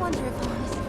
wonder if I'm missing.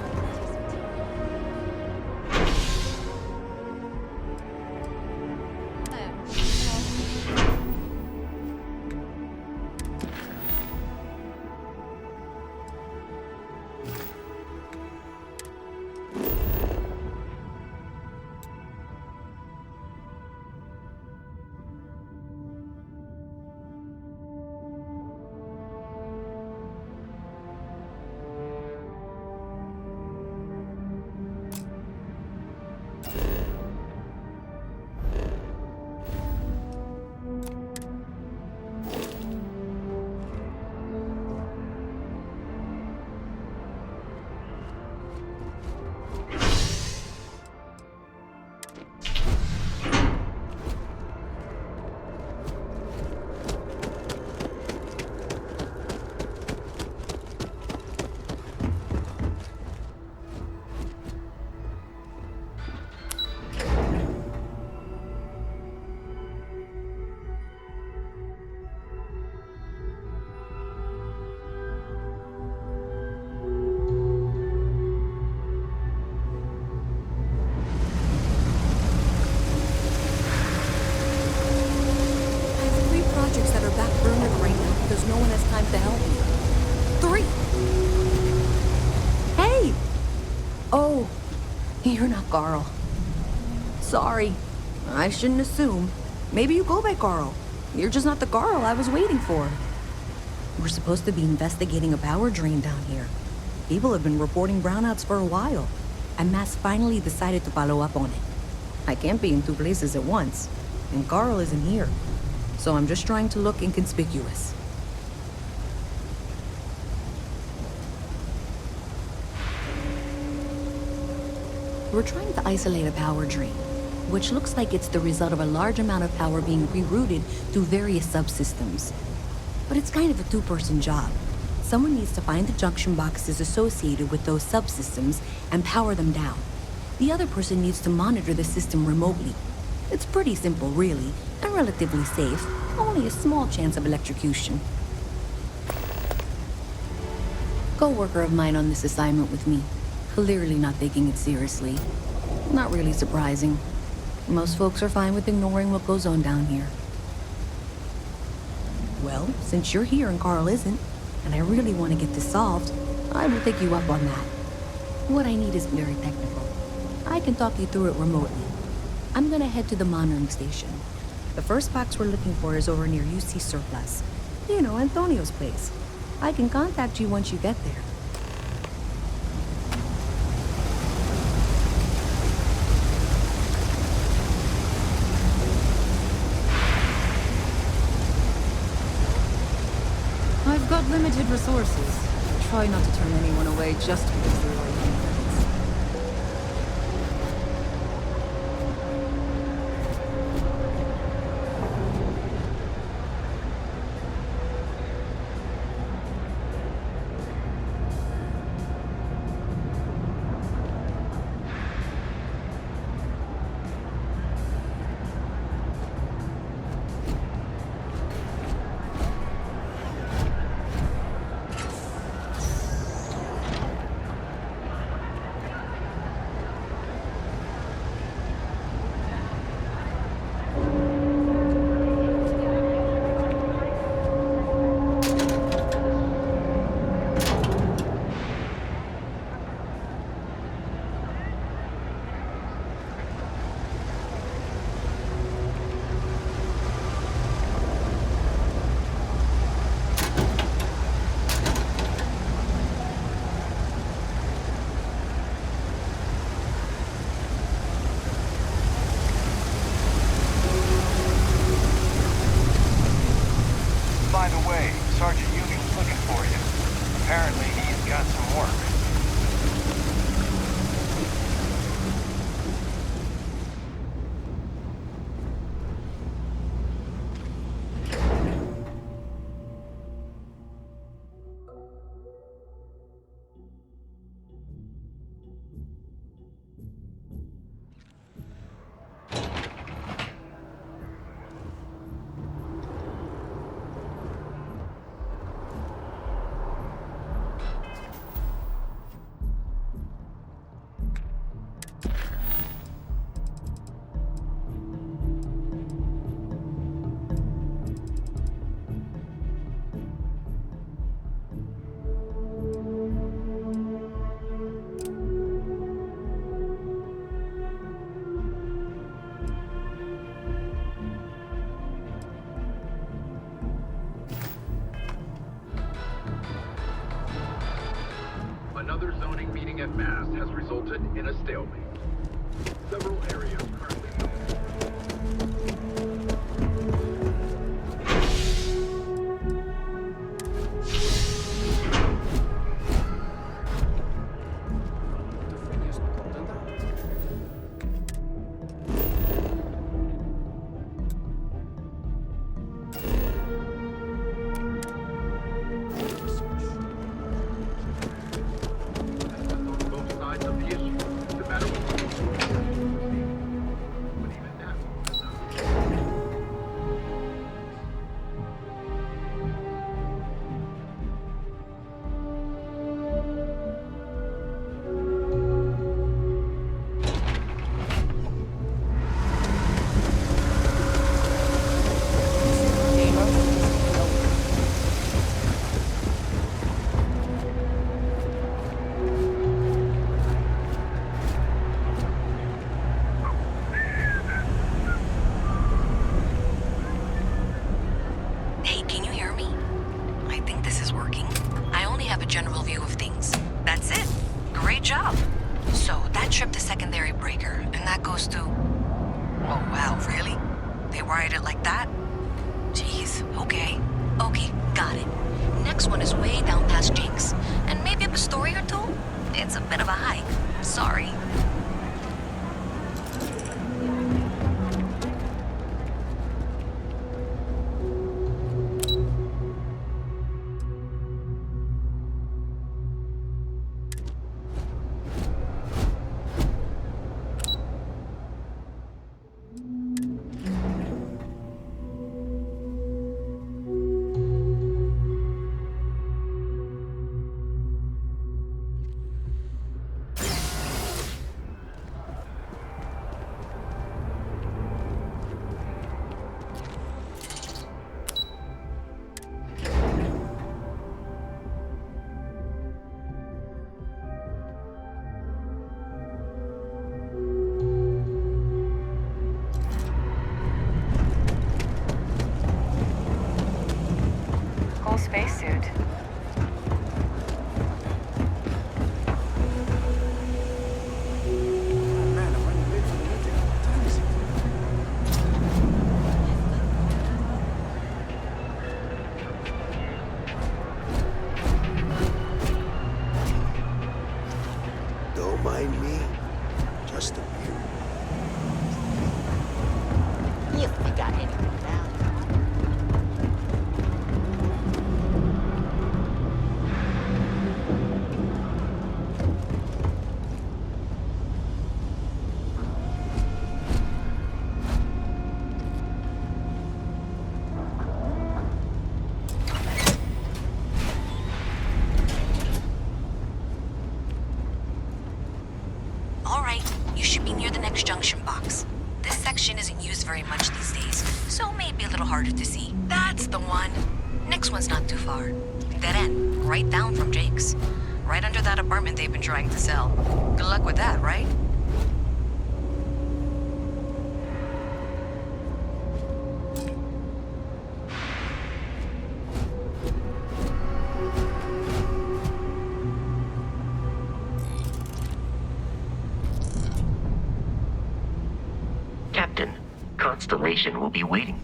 You're not Carl. Sorry. I shouldn't assume. Maybe you go by Carl. You're just not the Carl I was waiting for. We're supposed to be investigating a power drain down here. People have been reporting brownouts for a while, and Mass finally decided to follow up on it. I can't be in two places at once, and Carl isn't here. So I'm just trying to look inconspicuous. We're trying to isolate a power drain, which looks like it's the result of a large amount of power being rerouted through various subsystems. But it's kind of a two-person job. Someone needs to find the junction boxes associated with those subsystems and power them down. The other person needs to monitor the system remotely. It's pretty simple, really, and relatively safe. Only a small chance of electrocution. Co-worker of mine on this assignment with me. Clearly not taking it seriously. Not really surprising. Most folks are fine with ignoring what goes on down here. Well, since you're here and Carl isn't, and I really want to get this solved, I will take you up on that. What I need isn't very technical. I can talk you through it remotely. I'm gonna head to the monitoring station. The first box we're looking for is over near UC Surplus. You know, Antonio's place. I can contact you once you get there. I've got limited resources. Try not to turn anyone away just because they're like friends. Another zoning meeting en masse has resulted in a stalemate. Several areas currently both sides of the issue. The matter was but even now. Hey, can you hear me? I think this is working. I only have a general view of things. That's it. Great job. So, that tripped the secondary breaker, and that goes to... Oh, wow, really? They wired it like that? Jeez, okay. Okay, got it. Next one is way down past Jake's, and maybe up a story or two? It's a bit of a hike. Sorry. Whole spacesuit. Don't mind me. Just a few. If we got anything valuable. All right, you should be near the next junction box. This section isn't used very much these days, so maybe a little harder to see. That's the one. Next one's not too far. Dead end, right down from Jake's. Right under that apartment they've been trying to sell. Good luck with that, right? Captain, Constellation will be waiting.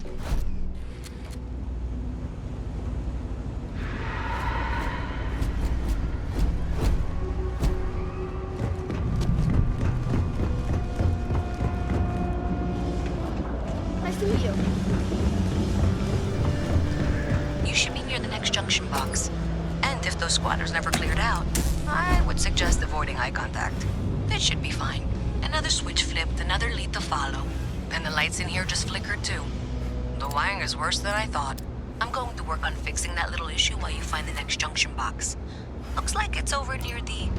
Nice to meet you. You should be near the next junction box. And if those squatters never cleared out, I would suggest avoiding eye contact. It should be fine. Another switch flipped, another lead to follow. And the lights in here just flickered too. The wiring is worse than I thought. I'm going to work on fixing that little issue while you find the next junction box. Looks like it's over near the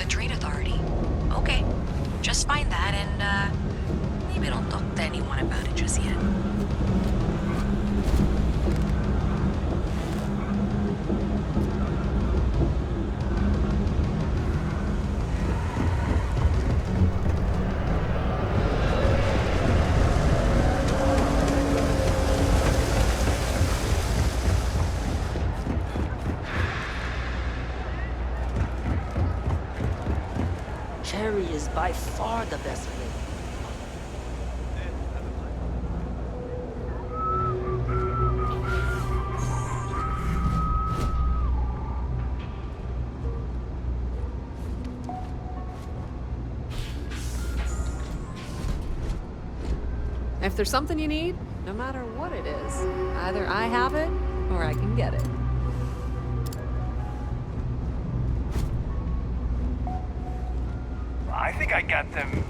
Trade Authority. Okay, just find that and, maybe don't talk to anyone about it just yet. Harry is by far the best player. If there's something you need, no matter what it is, either I have it or I can get it. I think I got them.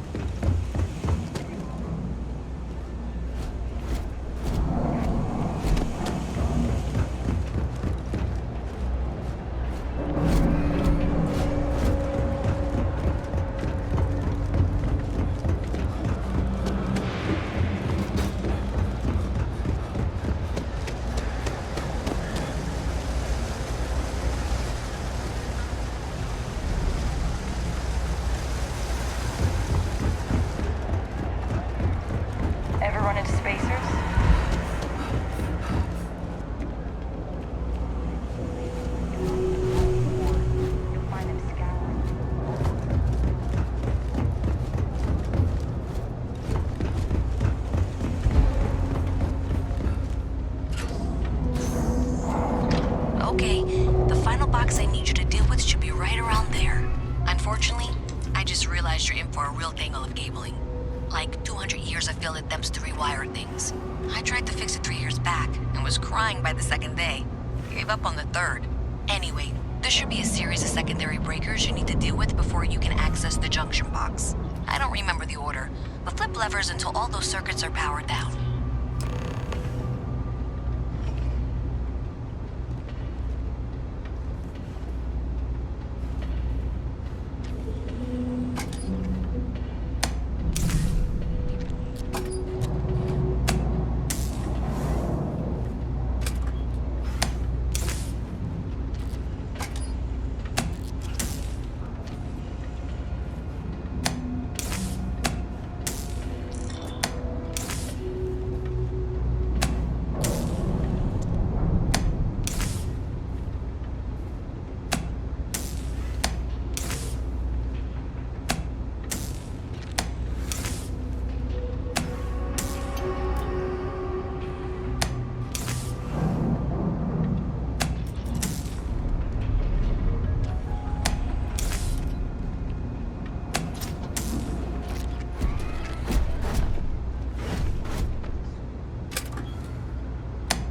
Ever run into spacers? You'll find them scouring. Okay, the final box I need you to deal with should be right around there. Unfortunately, I just realized you're in for a real tangle of cabling. Like 200 years of field attempts to rewire things. I tried to fix it 3 years back and was crying by the second day. Gave up on the third. Anyway, there should be a series of secondary breakers you need to deal with before you can access the junction box. I don't remember the order, but flip levers until all those circuits are powered down.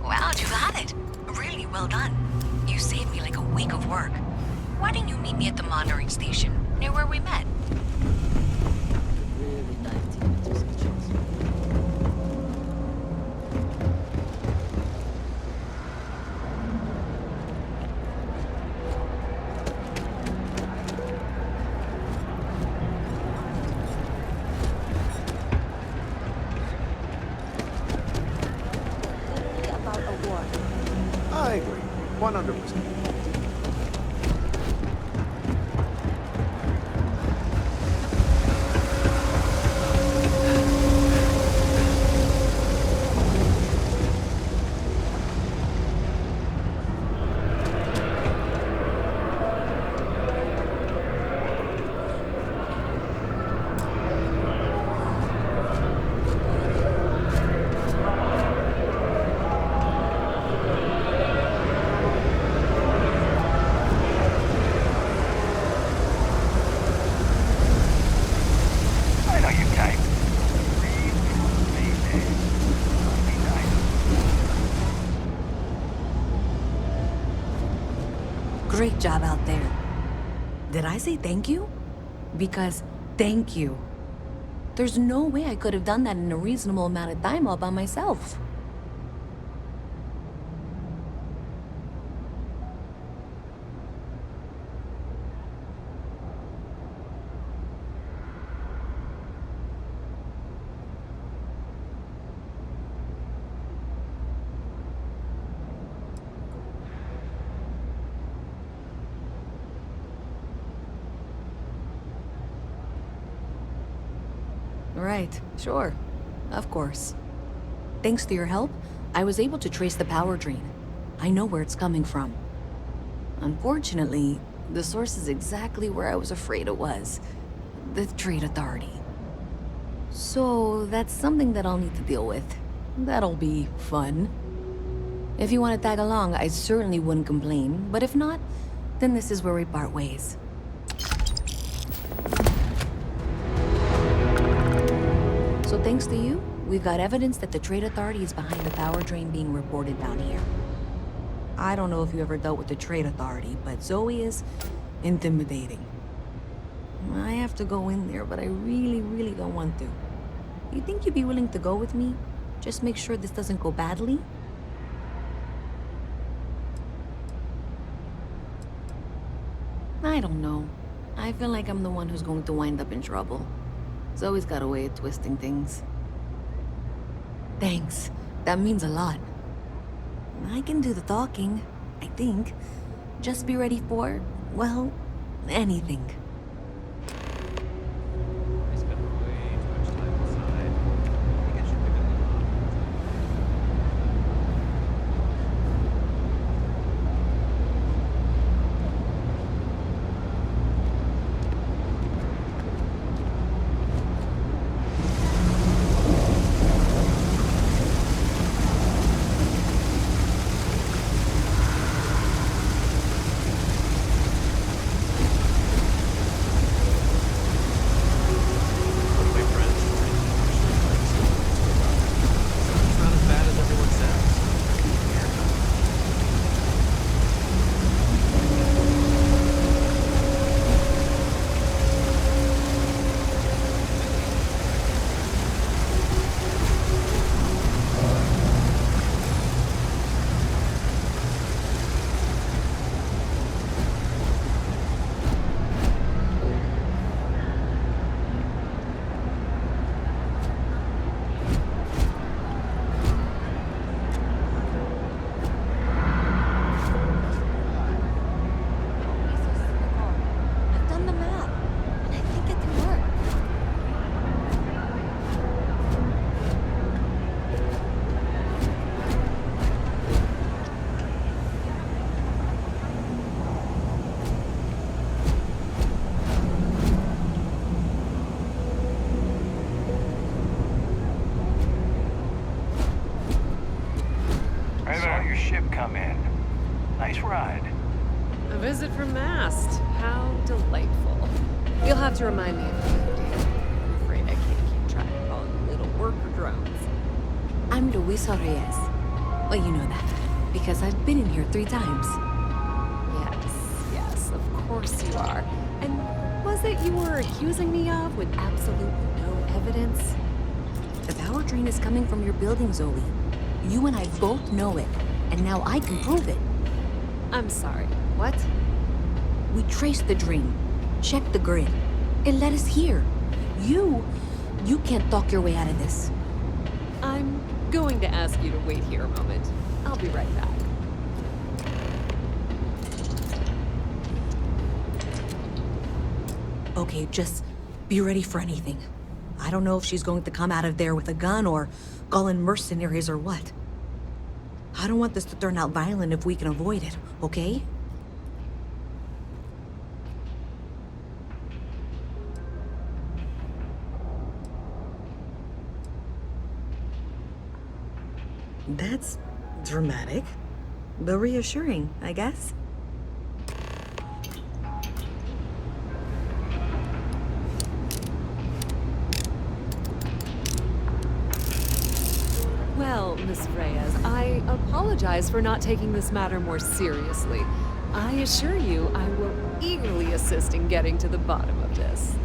Wow, you got it. Really well done. You saved me like a week of work. Why didn't you meet me at the monitoring station, near where we met? Really 19 meters of chance. Literally about a war. I agree. 100%. I know you type. Great job out there. Did I say thank you? Because thank you. There's no way I could have done that in a reasonable amount of time all by myself. Right, sure. Of course. Thanks to your help, I was able to trace the power drain. I know where it's coming from. Unfortunately, the source is exactly where I was afraid it was. The Trade Authority. So that's something that I'll need to deal with. That'll be fun. If you want to tag along, I certainly wouldn't complain, but if not, then this is where we part ways. So thanks to you, we've got evidence that the Trade Authority is behind the power drain being reported down here. I don't know if you ever dealt with the Trade Authority, but Zoe is intimidating. I have to go in there, but I really don't want to. You think you'd be willing to go with me? Just make sure this doesn't go badly? I don't know. I feel like I'm the one who's going to wind up in trouble. Zoe's got a way of twisting things. Thanks. That means a lot. I can do the talking, I think. Just be ready for, well, anything. I spent way too much time inside. I think I should pick it up. I've done the math, and I think it can work. I saw your ship come in. Nice ride. A visit from Mast. How delightful. You'll have to remind me of it, dear. I'm afraid I can't keep track of all the little worker drones. I'm Luisa Reyes. Well, you know that, because I've been in here 3 times. Yes, of course you are. And was it you were accusing me of with absolutely no evidence? The power drain is coming from your building, Zoe. You and I both know it, and now I can prove it. I'm sorry. What? We traced the drain, checked the grid. It led us here. You can't talk your way out of this. I'm going to ask you to wait here a moment. I'll be right back. Okay, just be ready for anything. I don't know if she's going to come out of there with a gun or call in mercenaries or what. I don't want this to turn out violent if we can avoid it, okay? That's dramatic, but reassuring, I guess. Well, Miss Reyes, I apologize for not taking this matter more seriously. I assure you I will eagerly assist in getting to the bottom of this.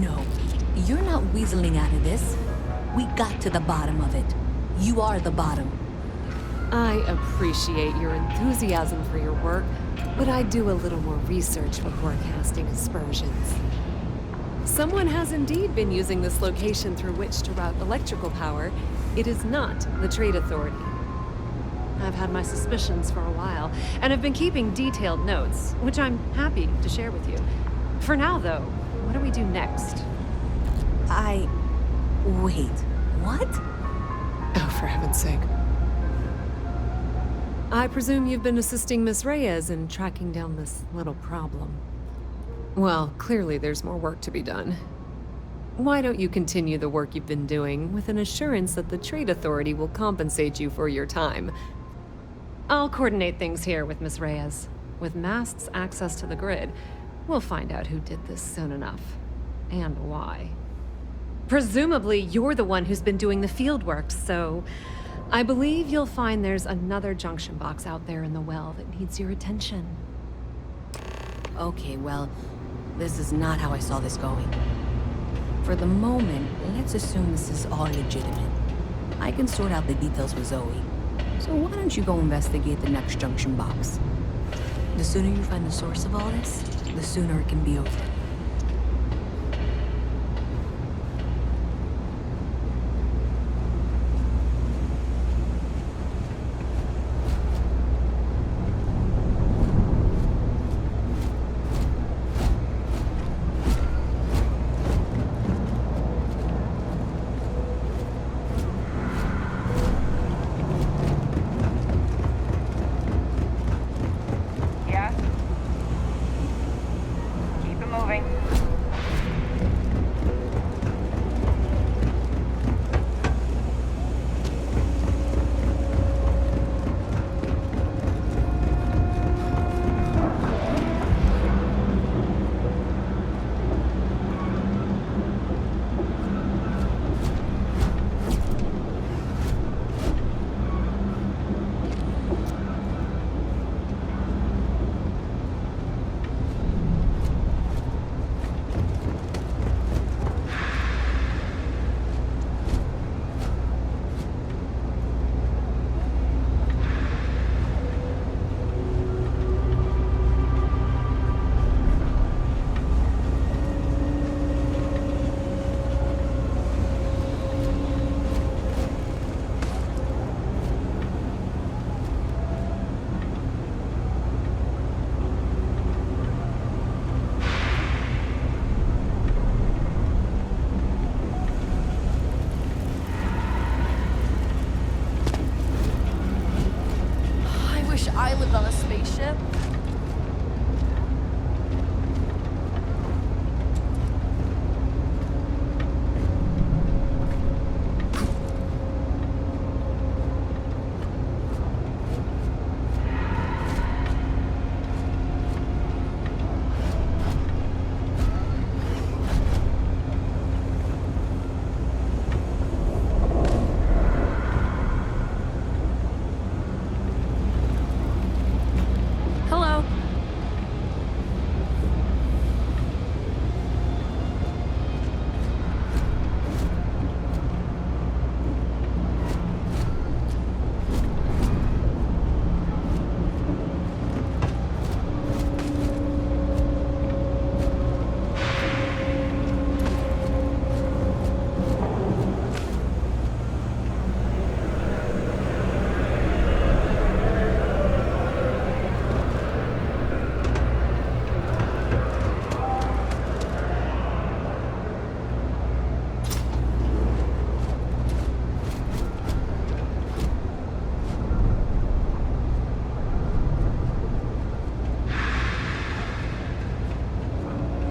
No, you're not weaseling out of this. We got to the bottom of it. You are the bottom. I appreciate your enthusiasm for your work, but I do a little more research before casting aspersions. Someone has indeed been using this location through which to route electrical power. It is not the Trade Authority. I've had my suspicions for a while, and have been keeping detailed notes, which I'm happy to share with you. For now, though, what do we do next? Wait, what? Oh, for heaven's sake. I presume you've been assisting Miss Reyes in tracking down this little problem. Well, clearly there's more work to be done. Why don't you continue the work you've been doing with an assurance that the Trade Authority will compensate you for your time? I'll coordinate things here with Miss Reyes. With Mast's access to the grid, we'll find out who did this soon enough. And why. Presumably, you're the one who's been doing the field work, so I believe you'll find there's another junction box out there in the well that needs your attention. Okay, well, this is not how I saw this going. For the moment, let's assume this is all legitimate. I can sort out the details with Zoe. So why don't you go investigate the next junction box? The sooner you find the source of all this, the sooner it can be over. Yeah? Keep it moving. I wish I lived on a spaceship. Hello.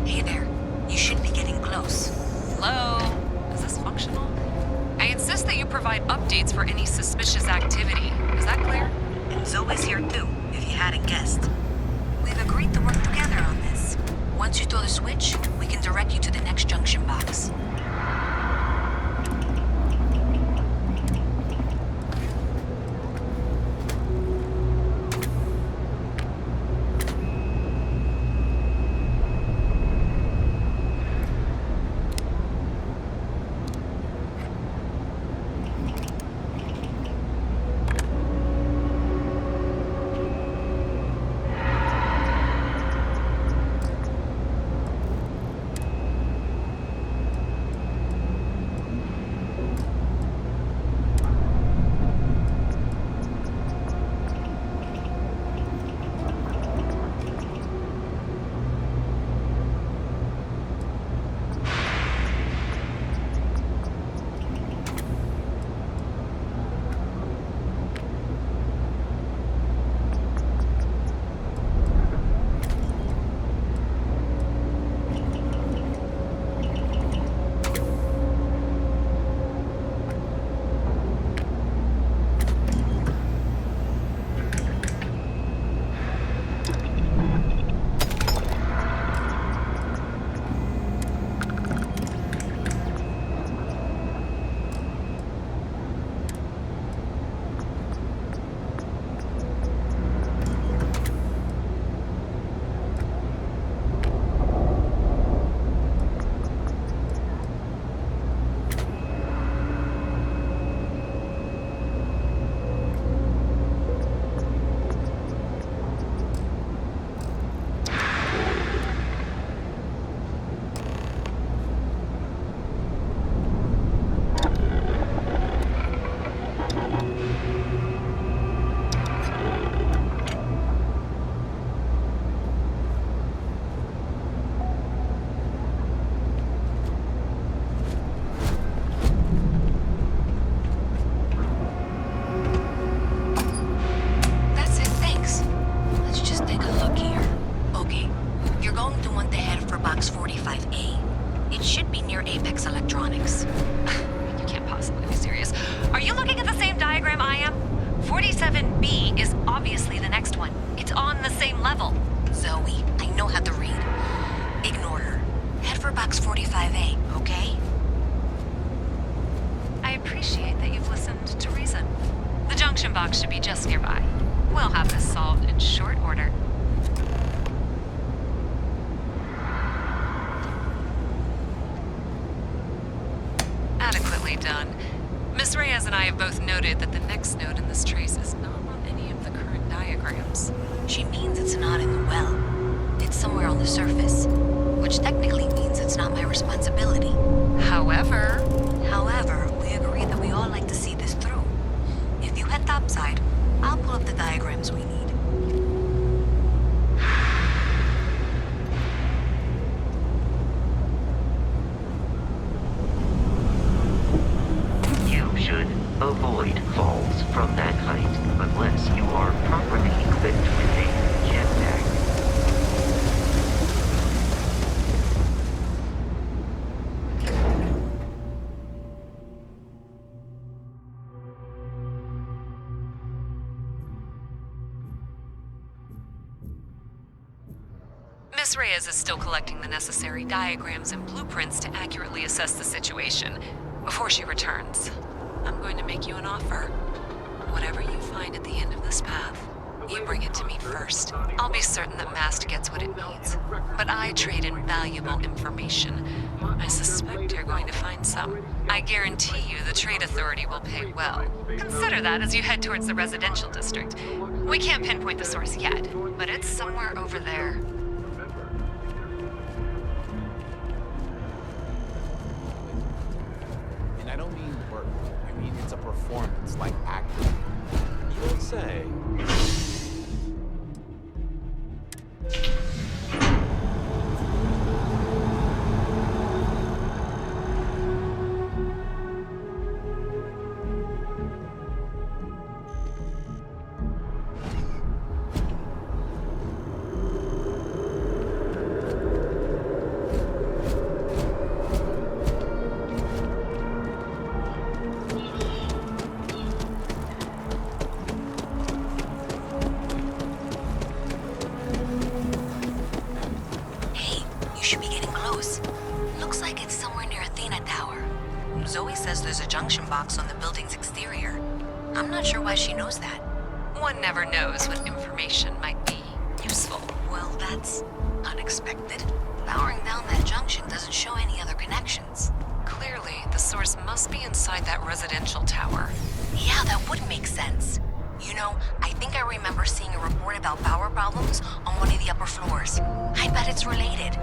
Hey there. You should be getting close. Hello? Is this functional? I insist that you provide updates for any suspicious activity. Is that clear? And Zoe's here too, if you hadn't guessed. We've agreed to work together on this. Once you throw the switch, we can direct you to the next junction box. level. Zoe, I know how to read. Ignore her. Head for box 45A, okay? I appreciate that you've listened to reason. The junction box should be just nearby. We'll have this solved in short order. Adequately done. Miss Reyes and I have both noted that the next node in this trace is not on any of the current diagrams. She means it's not in the well. It's somewhere on the surface, which technically means it's not my responsibility. However, We agree that we all like to see this through. If you head topside, I'll pull up the diagrams we need. You should avoid falls from that height unless you are properly equipped with a jetpack. Miss Reyes is still collecting the necessary diagrams and blueprints to accurately assess the situation. Before she returns, I'm going to make you an offer. Whatever you find at the end of this path, you bring it to me first. I'll be certain that Mast gets what it needs. But I trade in valuable information. I suspect you're going to find some. I guarantee you the Trade Authority will pay well. Consider that as you head towards the residential district. We can't pinpoint the source yet, but it's somewhere over there. And I don't mean work. I mean it's a performance, like acting. You don't say. Hey, you should be getting close. Looks like it's somewhere near Athena Tower. Zoe says there's a junction box on the building's exterior. I'm not sure why she knows that. One never knows what information might be useful. Well, that's unexpected. Powering down that junction doesn't show any other connections. Clearly, the source must be inside that residential tower. Yeah, that would make sense. You know, I think I remember seeing a report about power problems on one of the upper floors. I bet it's related.